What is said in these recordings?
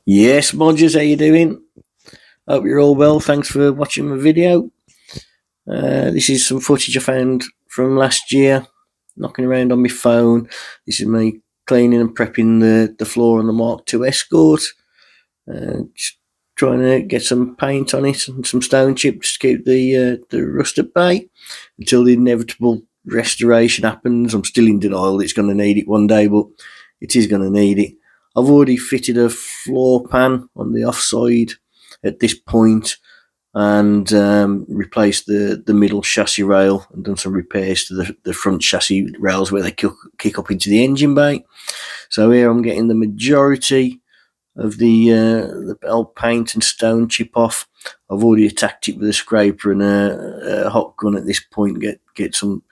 Yes, Modgers, how you doing? Hope you're all well. Thanks for watching my video. This is some footage I found from last year, knocking around on my phone. This is me cleaning and prepping the floor on the mk2 escort. Just trying to get some paint on it and some stone chips to keep the rust at bay until the inevitable restoration happens. I'm still in denial it's going to need it one day, but it is going to need it. I've already fitted a floor pan on the offside at this point and replaced the middle chassis rail and done some repairs to the front chassis rails where they kick up into the engine bay. So here I'm getting the majority of the belt paint and stone chip off. I've already attacked it with a scraper and a hot gun at this point, get some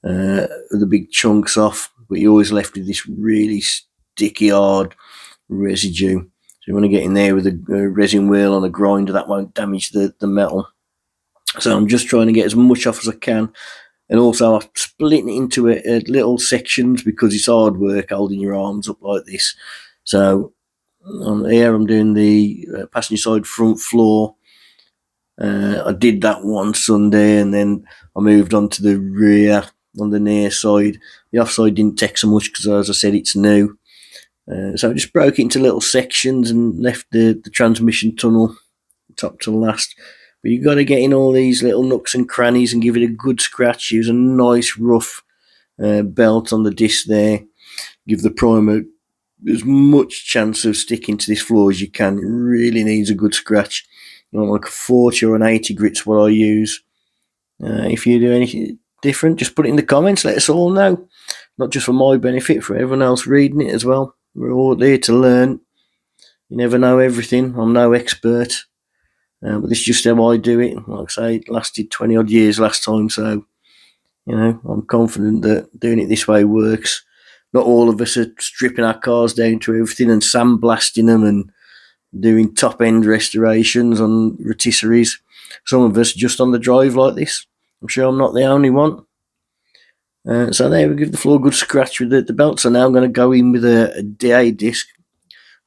of the big chunks off, but you're always left with this really sticky hard residue. So you want to get in there with a resin wheel on a grinder that won't damage the metal. So I'm just trying to get as much off as I can, and also I'm splitting it into little sections because it's hard work holding your arms up like this. So on here I'm doing the passenger side front floor. I did that one Sunday, and then I moved on to the rear on the near side. The offside didn't take so much because, as I said, it's new. So I just broke it into little sections and left the transmission tunnel top to last. But you've got to get in all these little nooks and crannies and give it a good scratch. Use a nice rough belt on the disc there. Give the primer as much chance of sticking to this floor as you can. It really needs a good scratch. Like a 40 or an 80 grit's what I use. If you do anything different, just put it in the comments. Let us all know. Not just for my benefit, for everyone else reading it as well. We're all here to learn. You never know everything. I'm no expert. But this is just how I do it. Like I say, it lasted 20 odd years last time, so I'm confident that doing it this way works. Not all of us are stripping our cars down to everything and sandblasting them and doing top end restorations on rotisseries. Some of us are just on the drive like this. I'm sure I'm not the only one. So there we give the floor a good scratch with the belt. So now I'm going to go in with a DA disc,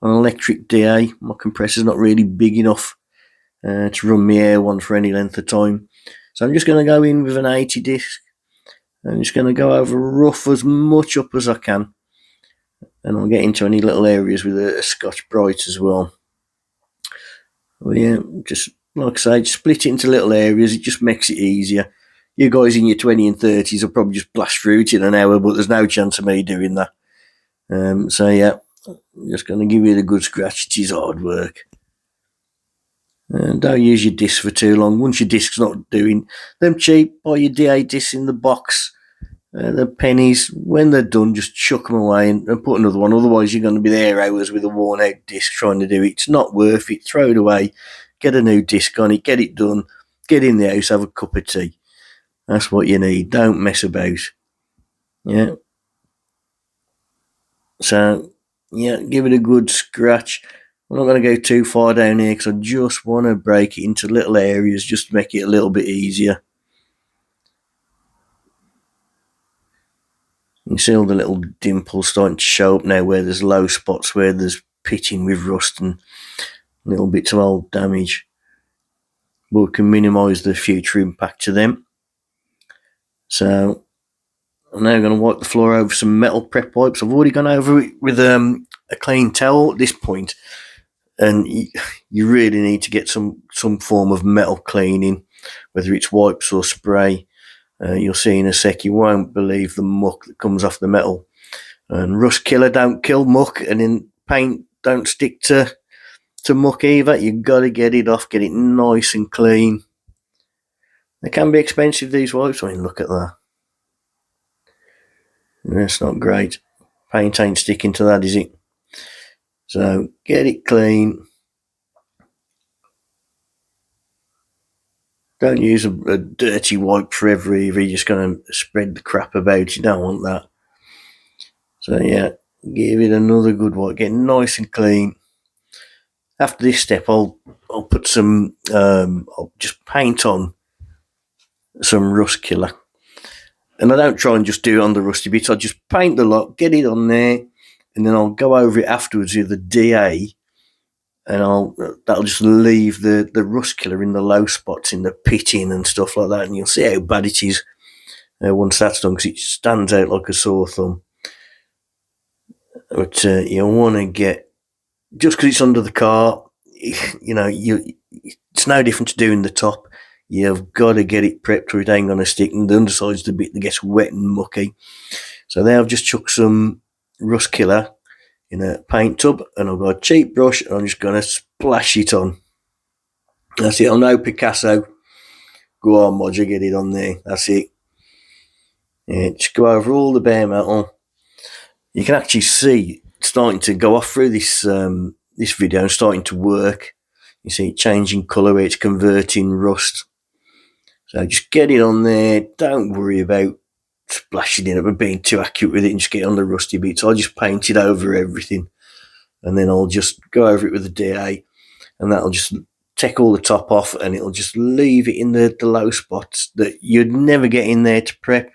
an electric DA. My compressor's not really big enough to run my air one for any length of time. So I'm just going to go in with an 80 disc. I'm just going to go over rough as much up as I can. And I'll get into any little areas with a Scotch Brite as well. Well, yeah, just like I say, just split it into little areas. It just makes it easier. You guys in your 20s and 30s will probably just blast through it in an hour, but there's no chance of me doing that. So yeah, I'm just going to give it a good scratch. It is hard work. Don't use your disc for too long. Once your disc's not doing them cheap, buy your DA discs in the box. The pennies, when they're done, just chuck them away and put another one. Otherwise, you're going to be there hours with a worn out disc trying to do it. It's not worth it. Throw it away. Get a new disc on it. Get it done. Get in the house. Have a cup of tea. That's what you need. Don't mess about. Yeah. So, yeah, give it a good scratch. I'm not going to go too far down here because I just want to break it into little areas just to make it a little bit easier. You can see all the little dimples starting to show up now where there's low spots where there's pitting with rust and little bits of old damage. But we can minimise the future impact to them. So I'm now going to wipe the floor over some metal prep wipes. I've already gone over it with a clean towel at this point, and you really need to get some form of metal cleaning, whether it's wipes or spray. You'll see in a sec, you won't believe the muck that comes off the metal. And rust killer don't kill muck, and in paint don't stick to muck either. You've got to get it off, get it nice and clean. They can be expensive, these wipes. I mean, look at that. That's not great. Paint ain't sticking to that, is it? So get it clean. Don't use a dirty wipe forever either. You're just going to spread the crap about. You don't want that. So yeah, give it another good wipe. Get nice and clean. After this step, I'll put some. I'll just paint on some rust killer. And I don't try and just do it on the rusty bits. I just paint the lot, get it on there, and then I'll go over it afterwards with the DA and that'll just leave the rust killer in the low spots in the pitting and stuff like that, and you'll see how bad it is once that's done, because it stands out like a sore thumb. But you'll want to get, just because it's under the car, it's no different to doing the top. You've got to get it prepped or it ain't going to stick, and the underside's the bit that gets wet and mucky. So there I've just chucked some rust killer in a paint tub, and I've got a cheap brush, and I'm just going to splash it on. That's it. I know Picasso. Go on, Modger, get it on there. That's it. Yeah, just go over all the bare metal. You can actually see it starting to go off through this video and starting to work. You see it changing colour where it's converting rust. So just get it on there. Don't worry about splashing it up and being too accurate with it and just get on the rusty bits. I just paint it over everything, and then I'll just go over it with the DA, and that'll just take all the top off, and it'll just leave it in the low spots that you'd never get in there to prep.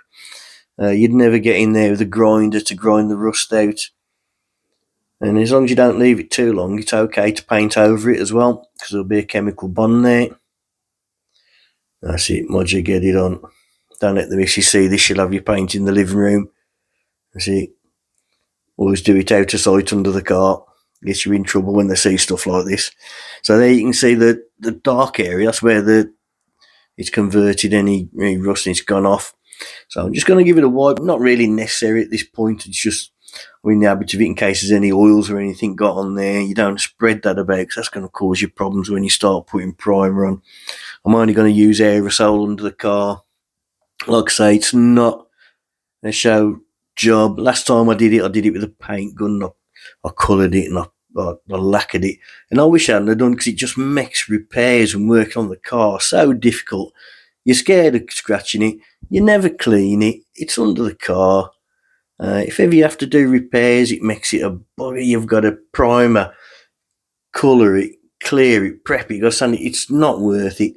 You'd never get in there with a grinder to grind the rust out. And as long as you don't leave it too long, it's okay to paint over it as well, because there'll be a chemical bond there. That's it, Modger, get it on. Don't let the missus see this, she'll have you paint in the living room. That's it. Always do it out of sight under the car. Gets you in trouble when they see stuff like this. So there you can see the dark area, that's where it's converted any rust and it's gone off. So I'm just going to give it a wipe. Not really necessary at this point. It's just, I'm in the habit of it in case there's any oils or anything got on there. You don't spread that about, because that's going to cause you problems when you start putting primer on. I'm only going to use aerosol under the car. Like I say, it's not a show job. Last time I did it with a paint gun. I coloured it and I lacquered it. And I wish I hadn't done, because it just makes repairs and work on the car so difficult. You're scared of scratching it. You never clean it. It's under the car. If ever you have to do repairs, it makes it a bugger. You've got to primer, colour it, clear it, prep it. You've got to sand it. It's not worth it.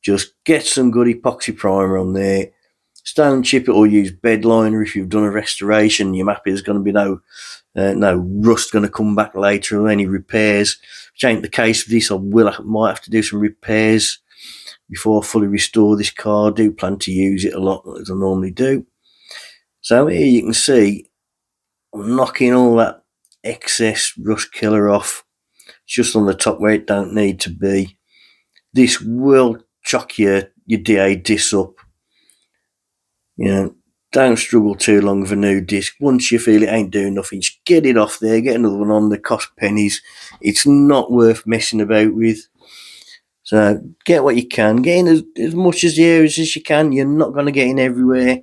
Just get some good epoxy primer on there. Stone chip it or use bed liner if you've done a restoration. You're happy there's going to be no rust going to come back later or any repairs. Which ain't the case with this. I might have to do some repairs before I fully restore this car. I do plan to use it a lot, as I normally do. So here you can see I'm knocking all that excess rust killer off. It's just on the top where it don't need to be. This will chuck your DA disc up. Don't struggle too long with a new disc. Once you feel it ain't doing nothing, just get it off there, get another one on. They cost pennies. It's not worth messing about with. So get what you can. Get in as much as the areas as you can. You're not going to get in everywhere.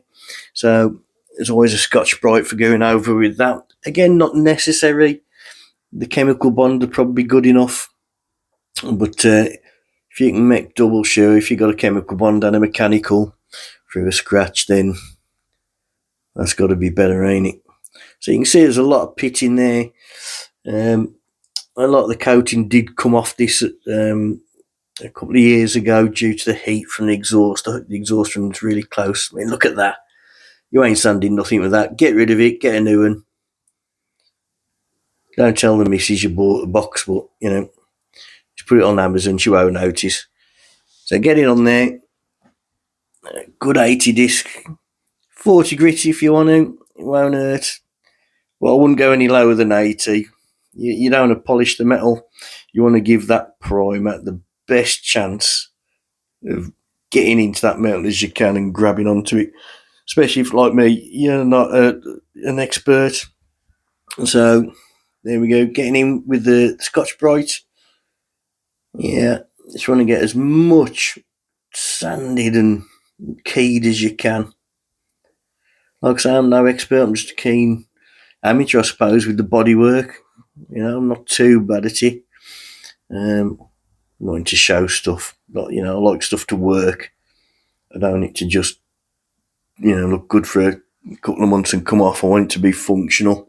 So there's always a Scotch-Brite for going over with that. Again, not necessary. The chemical bond would probably be good enough. But if you can make double sure, if you've got a chemical bond and a mechanical through a scratch, then that's got to be better, ain't it? So you can see there's a lot of pit in there. A lot of the coating did come off this a couple of years ago due to the heat from the exhaust. The exhaust run's really close. I mean, look at that. You ain't sanding nothing with that. Get rid of it. Get a new one. Don't tell the missus you bought a box, but, just put it on Amazon. She won't notice. So get it on there. Good 80 disc. 40 grit if you want to. It won't hurt. Well, I wouldn't go any lower than 80. You don't want to polish the metal. You want to give that primer the best chance of getting into that metal as you can and grabbing onto it. Especially if, like me, you're not an expert. So there we go, getting in with the Scotch-Brite. Yeah, just want to get as much sanded and keyed as you can. Like I say, I'm no expert. I'm just a keen amateur, I suppose, with the bodywork. I'm not too bad at it. I'm wanting to show stuff. But, I like stuff to work. I don't want it to just, look good for a couple of months and come off. I want it to be functional.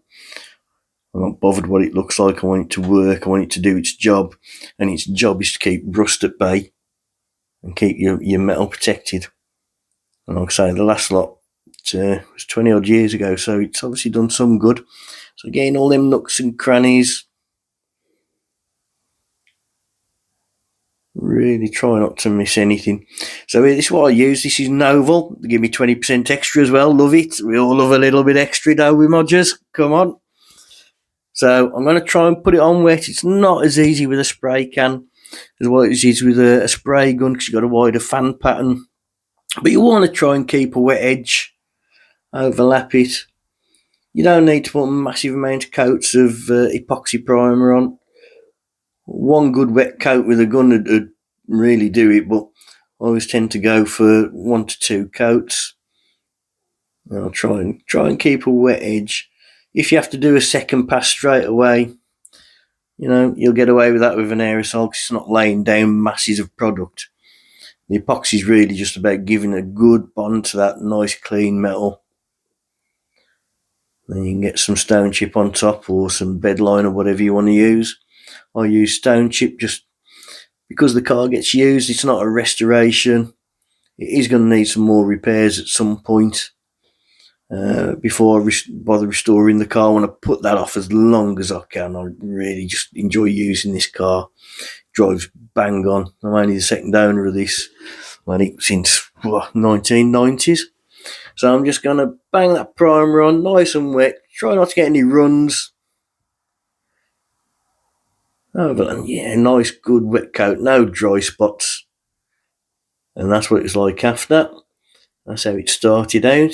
I'm not bothered what it looks like. I want it to work. I want it to do its job. And its job is to keep rust at bay and keep your metal protected. And like I say, the last lot was 20 odd years ago, so it's obviously done some good. So again, all them nooks and crannies, Really try not to miss anything. So this is what I use. This is Novel. They give me 20% extra as well. Love it. We all love a little bit extra, don't we, Modgers? Come on. So I'm going to try and put it on wet. It's not as easy with a spray can as what it is with a spray gun, because you've got a wider fan pattern. But you want to try and keep a wet edge, overlap it. You don't need to put a massive amount of coats of epoxy primer on. One good wet coat with a gun would really do it, but I always tend to go for 1 to 2 coats. I'll try and keep a wet edge. If you have to do a second pass straight away, you'll get away with that with an aerosol, because it's not laying down masses of product. The epoxy is really just about giving a good bond to that nice clean metal. Then you can get some stone chip on top, or some bedline, or whatever you want to use. I use stone chip just because the car gets used. It's not a restoration. It is going to need some more repairs at some point before I bother restoring the car. I want to put that off as long as I can. I really just enjoy using this car. Drives bang on. I'm only the second owner of this. I've had it since 1990s. So I'm just going to bang that primer on nice and wet. Try not to get any runs. Oh, but yeah, nice good wet coat, no dry spots. And that's what it's like after. That's how it started out.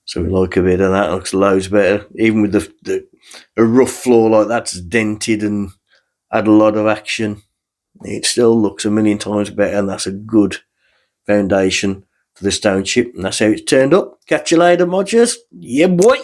So we like a bit of that. It looks loads better. Even with a rough floor like that's dented and had a lot of action, it still looks a million times better, and that's a good foundation for the stone chip. And that's how it's turned up. Catch you later, Modgers. Yeah, boy.